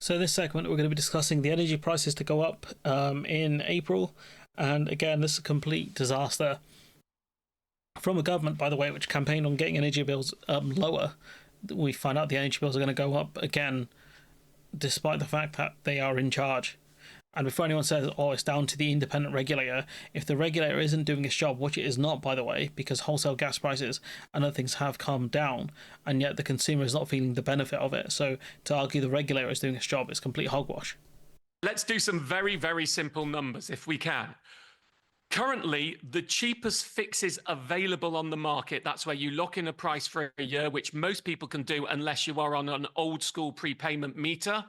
So, in this segment, we're going to be discussing the energy prices to go up in April. And again, this is a complete disaster from a government, by the way, which campaigned on getting energy bills lower. We find out the energy bills are going to go up again, despite the fact that they are in charge. And before anyone says, oh, it's down to the independent regulator, if the regulator isn't doing its job, which it is not, by the way, because wholesale gas prices and other things have come down, and yet the consumer is not feeling the benefit of it. So to argue the regulator is doing its job is complete hogwash. Let's do some very, very simple numbers if we can. Currently, the cheapest fixes available on the market, that's where you lock in a price for a year, which most people can do unless you are on an old school prepayment meter.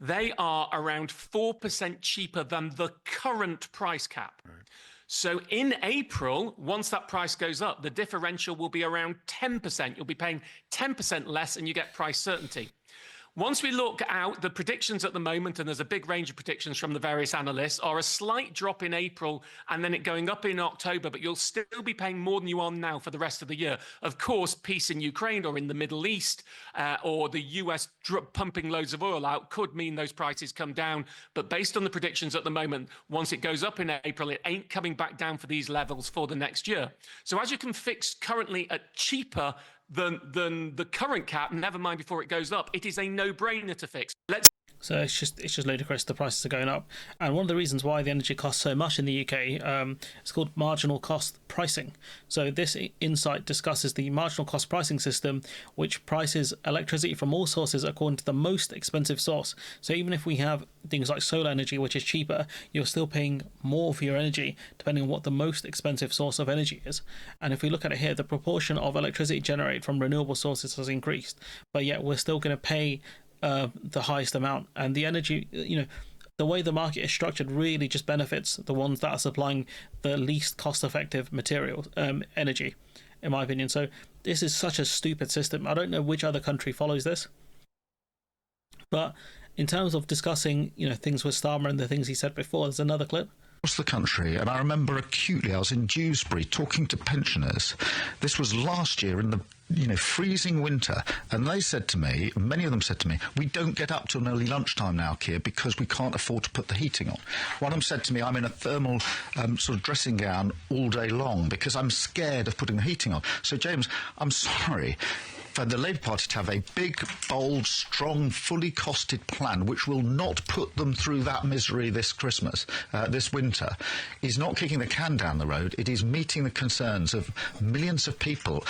They are around 4% cheaper than the current price cap. Right. So in April, once that price goes up, the differential will be around 10%. You'll be paying 10% less and you get price certainty. Once we look out, the predictions at the moment, and there's a big range of predictions from the various analysts, are a slight drop in April and then it going up in October, but you'll still be paying more than you are now for the rest of the year. Of course, peace in Ukraine or in the Middle East or the US pumping loads of oil out could mean those prices come down. But based on the predictions at the moment, once it goes up in April, it ain't coming back down for these levels for the next year. So as you can fix currently at cheaper than the current cap, never mind before it goes up, it is a no-brainer to fix. So it's just ludicrous. The prices are going up, and one of the reasons why the energy costs so much in the UK, it's called marginal cost pricing. So this insight discusses the marginal cost pricing system, which prices electricity from all sources according to the most expensive source. So even if we have things like solar energy, which is cheaper, you're still paying more for your energy depending on what the most expensive source of energy is. And if we look at it here, the proportion of electricity generated from renewable sources has increased, but yet we're still going to pay the highest amount. And the energy, the way the market is structured really just benefits the ones that are supplying the least cost-effective material, energy, in my opinion. So this is such a stupid system. I don't know which other country follows this. But in terms of discussing, things with Starmer and the things he said before, there's another clip. Across the country, and I remember acutely, I was in Dewsbury talking to pensioners. This was last year in the freezing winter, and they said to me, many of them said to me, we don't get up till nearly lunchtime now, Keir, because we can't afford to put the heating on. One of them said to me, I'm in a thermal sort of dressing gown all day long because I'm scared of putting the heating on. So, James, I'm sorry for the Labour Party to have a big, bold, strong, fully costed plan which will not put them through that misery this Christmas, this winter, is not kicking the can down the road. It is meeting the concerns of millions of people.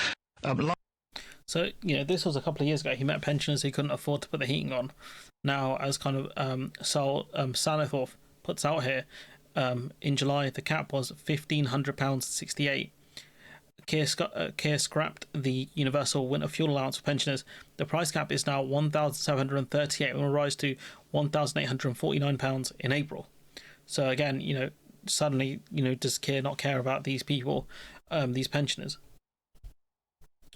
So, this was a couple of years ago. He met pensioners who couldn't afford to put the heating on. Now, as kind of Salithorpe puts out here, in July, the cap was £1,500.68. Keir scrapped the universal winter fuel allowance for pensioners. The price cap is now £1,738 and will rise to £1,849 in April. So again, suddenly, does Keir not care about these people, these pensioners?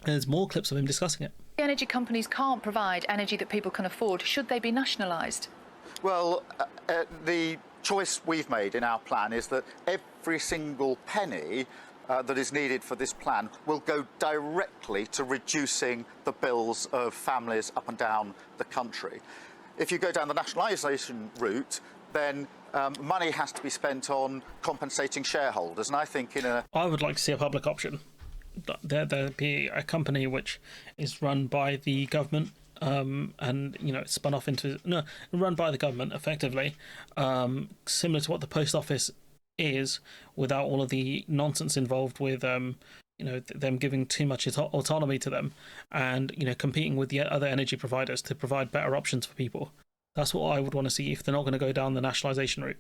And there's more clips of him discussing it. Energy companies can't provide energy that people can afford. Should they be nationalised? Well, the choice we've made in our plan is that every single penny that is needed for this plan will go directly to reducing the bills of families up and down the country. If you go down the nationalisation route, then money has to be spent on compensating shareholders. And I think I would like to see a public option. There be a company which is run by the government, and spun off into run by the government effectively, similar to what the post office is, without all of the nonsense involved with them giving too much autonomy to them, and competing with the other energy providers to provide better options for people. That's what I would want to see if they're not going to go down the nationalisation route.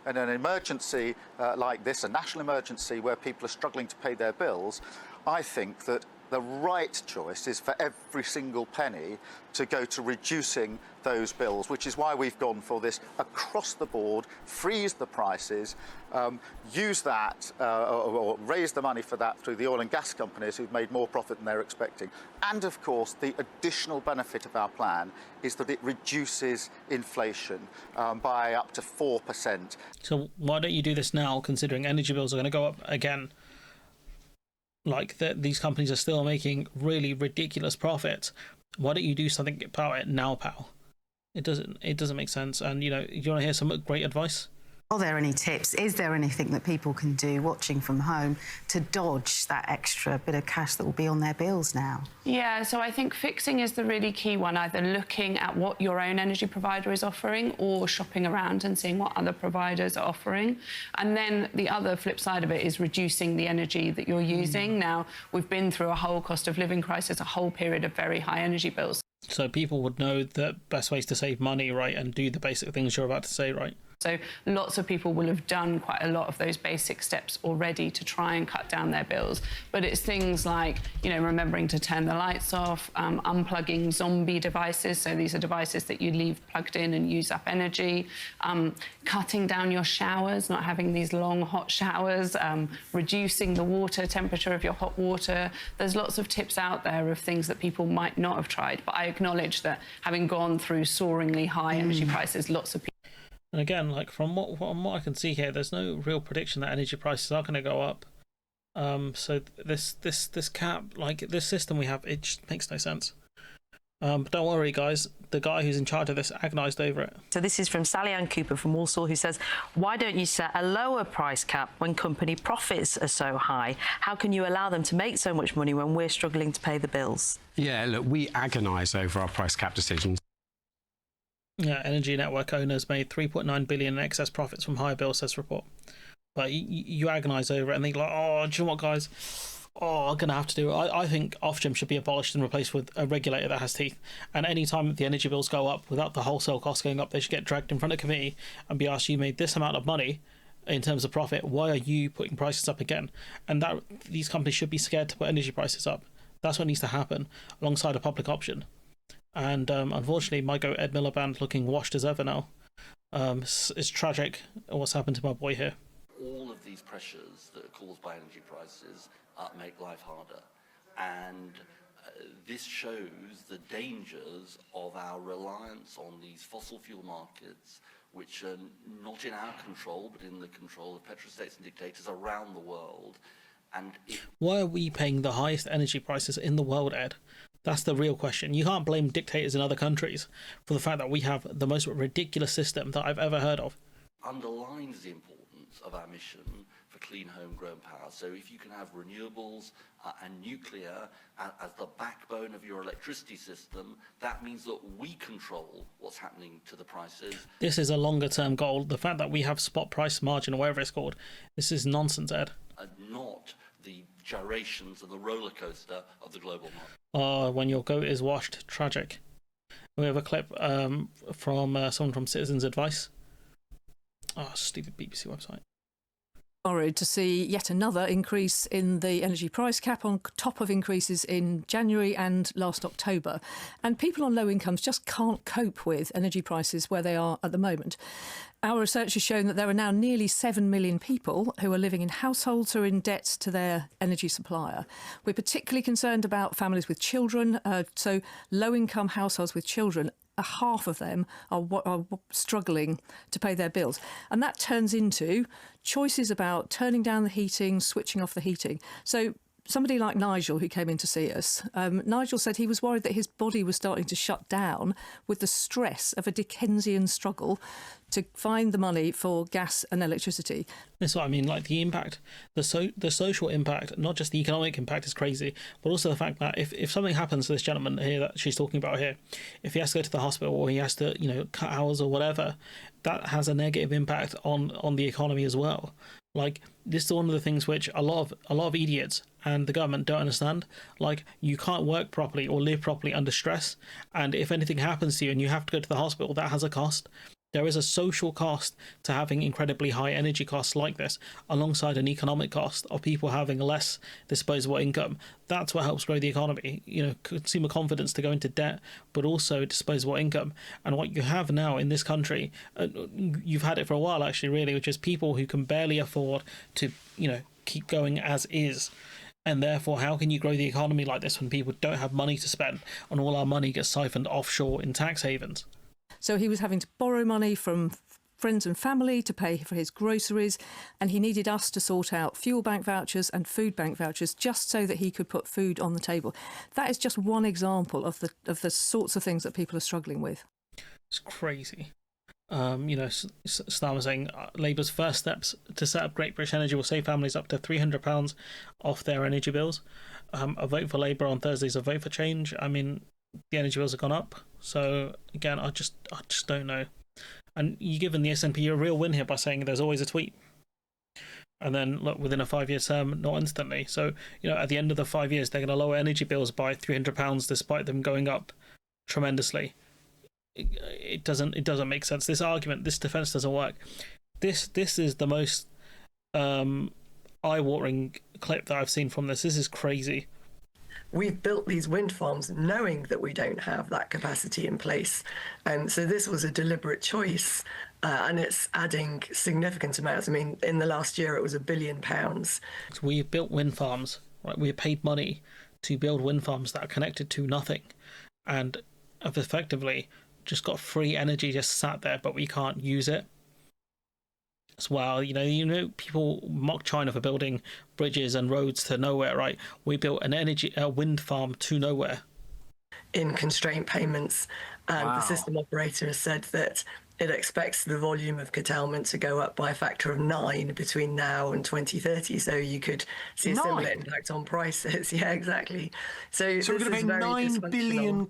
In an emergency like this, a national emergency where people are struggling to pay their bills, I think that the right choice is for every single penny to go to reducing those bills, which is why we've gone for this across the board, freeze the prices, use that or raise the money for that through the oil and gas companies who've made more profit than they're expecting. And of course, the additional benefit of our plan is that it reduces inflation by up to 4%. So why don't you do this now, considering energy bills are going to go up again? Like these companies are still making really ridiculous profits. Why don't you do something about it now, pal? It doesn't make sense. And you want to hear some great advice? Are there any tips? Is there anything that people can do watching from home to dodge that extra bit of cash that will be on their bills now? Yeah, so I think fixing is the really key one, either looking at what your own energy provider is offering or shopping around and seeing what other providers are offering. And then the other flip side of it is reducing the energy that you're using. Now, we've been through a whole cost of living crisis, a whole period of very high energy bills. So people would know the best ways to save money, right, and do the basic things you're about to say, right? So lots of people will have done quite a lot of those basic steps already to try and cut down their bills. But it's things like, remembering to turn the lights off, unplugging zombie devices. So these are devices that you leave plugged in and use up energy. Cutting down your showers, not having these long hot showers, reducing the water temperature of your hot water. There's lots of tips out there of things that people might not have tried. But I acknowledge that having gone through soaringly high energy prices, lots of people. And again, like from what I can see here, there's no real prediction that energy prices are going to go up. So this cap, like this system we have, it just makes no sense. But don't worry, guys. The guy who's in charge of this agonised over it. So this is from Sally Ann Cooper from Walsall, who says, why don't you set a lower price cap when company profits are so high? How can you allow them to make so much money when we're struggling to pay the bills? Yeah, look, we agonise over our price cap decisions. Yeah, energy network owners made 3.9 billion in excess profits from higher bills, says report. But you agonise over it and think like, oh, do you know what, guys? Oh, I'm going to have to do it. I think Ofgem should be abolished and replaced with a regulator that has teeth. And any time the energy bills go up without the wholesale costs going up, they should get dragged in front of committee and be asked, you made this amount of money in terms of profit. Why are you putting prices up again? And that these companies should be scared to put energy prices up. That's what needs to happen alongside a public option. And unfortunately, my go Ed Miliband looking washed as ever now. It's tragic what's happened to my boy here. All of these pressures that are caused by energy prices make life harder. And this shows the dangers of our reliance on these fossil fuel markets, which are not in our control, but in the control of petrostates and dictators around the world. And why are we paying the highest energy prices in the world, Ed? That's the real question. You can't blame dictators in other countries for the fact that we have the most ridiculous system that I've ever heard of. Underlines the importance of our mission for clean homegrown power. So if you can have renewables and nuclear as the backbone of your electricity system, that means that we control what's happening to the prices. This is a longer term goal. The fact that we have spot price margin or whatever it's called, this is nonsense, Ed. Not the gyrations and the roller coaster of the global market. Oh, when your goat is washed, tragic. We have a clip from someone from Citizens Advice. Oh, stupid BBC website. Worried to see yet another increase in the energy price cap on top of increases in January and last October. And people on low incomes just can't cope with energy prices where they are at the moment. Our research has shown that there are now nearly 7 million people who are living in households who are in debt to their energy supplier. We're particularly concerned about families with children, so low-income households with children. Half of them are struggling to pay their bills. And that turns into choices about turning down the heating, switching off the heating. So somebody like Nigel, who came in to see us, Nigel said he was worried that his body was starting to shut down with the stress of a Dickensian struggle to find the money for gas and electricity. That's what I mean, like the impact, the social impact, not just the economic impact is crazy, but also the fact that if something happens to this gentleman here that she's talking about here, if he has to go to the hospital or he has to, cut hours or whatever, that has a negative impact on the economy as well. Like, this is one of the things which a lot of idiots and the government don't understand. Like, you can't work properly or live properly under stress, and if anything happens to you and you have to go to the hospital, that has a cost. There is a social cost to having incredibly high energy costs like this, alongside an economic cost of people having less disposable income. That's what helps grow the economy. Consumer confidence to go into debt, but also disposable income. And what you have now in this country, you've had it for a while actually, really, which is people who can barely afford to, keep going as is. And therefore, how can you grow the economy like this when people don't have money to spend and all our money gets siphoned offshore in tax havens? So he was having to borrow money from friends and family to pay for his groceries, and he needed us to sort out fuel bank vouchers and food bank vouchers just so that he could put food on the table. That is just one example of the sorts of things that people are struggling with. It's crazy. Starmer was saying Labour's first steps to set up Great British Energy will save families up to £300 off their energy bills. A vote for Labour on Thursday is a vote for change. I mean, the energy bills have gone up. So again, I just don't know. And you've given the SNP a real win here by saying there's always a tweet. And then look, within a 5-year term, not instantly. So, at the end of the 5 years, they're going to lower energy bills by £300 despite them going up tremendously. It doesn't make sense. This argument, this defence doesn't work. This is the most eye-watering clip that I've seen from this. This is crazy. We've built these wind farms knowing that we don't have that capacity in place. And so this was a deliberate choice, and it's adding significant amounts. I mean, in the last year, it was £1 billion. We've built wind farms, right? We've paid money to build wind farms that are connected to nothing and have effectively just got free energy just sat there, but we can't use it. As well, people mock China for building bridges and roads to nowhere, right? We built a wind farm to nowhere. In constraint payments, and the system operator has said that it expects the volume of curtailment to go up by a factor of 9 between now and 2030. So you could see a similar impact on prices. Yeah, exactly. So we're going to pay £9 billion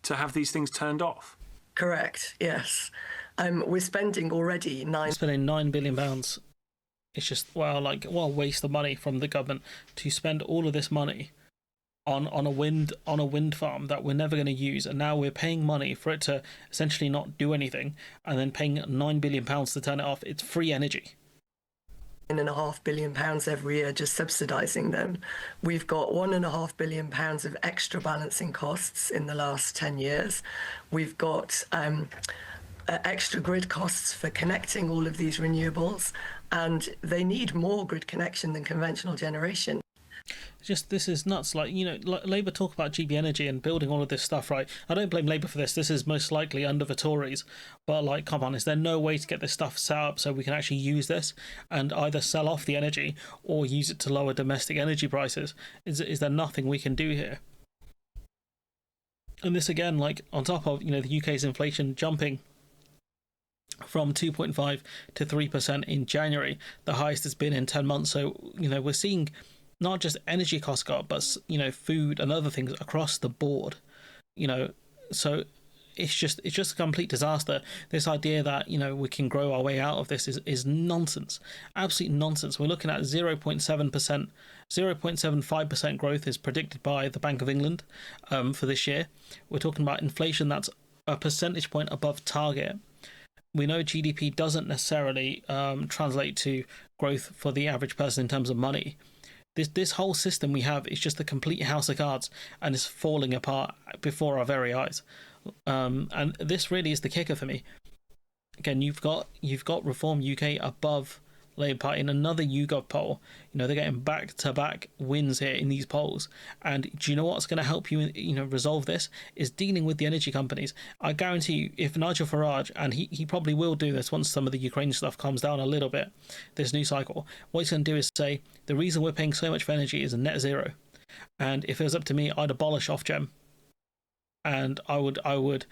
to have these things turned off? Correct, yes. We're spending already £9 billion. It's just waste of money from the government to spend all of this money on a wind farm that we're never going to use, and now we're paying money for it to essentially not do anything, and then paying £9 billion to turn it off. It's free energy. £1.5 billion every year just subsidising them. We've got £1.5 billion of extra balancing costs in the last 10 years. We've got extra grid costs for connecting all of these renewables, and they need more grid connection than conventional generation. This is nuts. Labour talk about GB Energy and building all of this stuff, right? I don't blame Labour for this. This is most likely under the Tories. But, come on, is there no way to get this stuff set up so we can actually use this and either sell off the energy or use it to lower domestic energy prices? Is there nothing we can do here? And this, again, on top of, the UK's inflation jumping from 2.5 to 3% in January, the highest it's been in 10 months. So, we're seeing not just energy costs go up, but, food and other things across the board, so it's just a complete disaster. This idea that, we can grow our way out of this is nonsense, absolute nonsense. We're looking at 0.7%, 0.75% growth is predicted by the Bank of England for this year. We're talking about inflation that's a percentage point above target. We know GDP doesn't necessarily translate to growth for the average person in terms of money. This whole system we have is just a complete house of cards, and it's falling apart before our very eyes. And this really is the kicker for me. Again, you've got Reform UK above Labour Party in another YouGov poll. They're getting back-to-back wins here in these polls. And do you know what's going to help you, resolve this? Is dealing with the energy companies. I guarantee you, if Nigel Farage, and he probably will do this once some of the Ukraine stuff calms down a little bit, this new cycle, what he's going to do is say, the reason we're paying so much for energy is net zero. And if it was up to me, I'd abolish Ofgem. And I would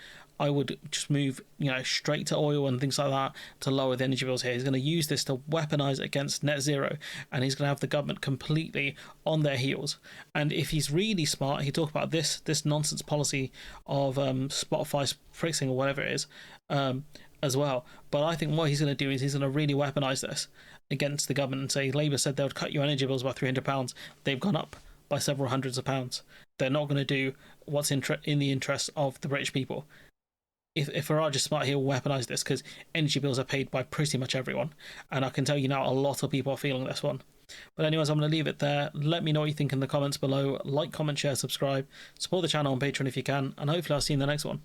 just move, straight to oil and things like that to lower the energy bills here. He's going to use this to weaponize against net zero, and he's going to have the government completely on their heels. And if he's really smart, he talk about this nonsense policy of Spotify fixing or whatever it is as well. But I think what he's going to do is he's going to really weaponize this against the government and say, Labour said they would cut your energy bills by £300. They've gone up by several hundreds of pounds. They're not going to do what's in the interest of the British people. If Farage is smart, he'll weaponise this, because energy bills are paid by pretty much everyone. And I can tell you now, a lot of people are feeling this one. But anyways, I'm going to leave it there. Let me know what you think in the comments below. Like, comment, share, subscribe. Support the channel on Patreon if you can. And hopefully I'll see you in the next one.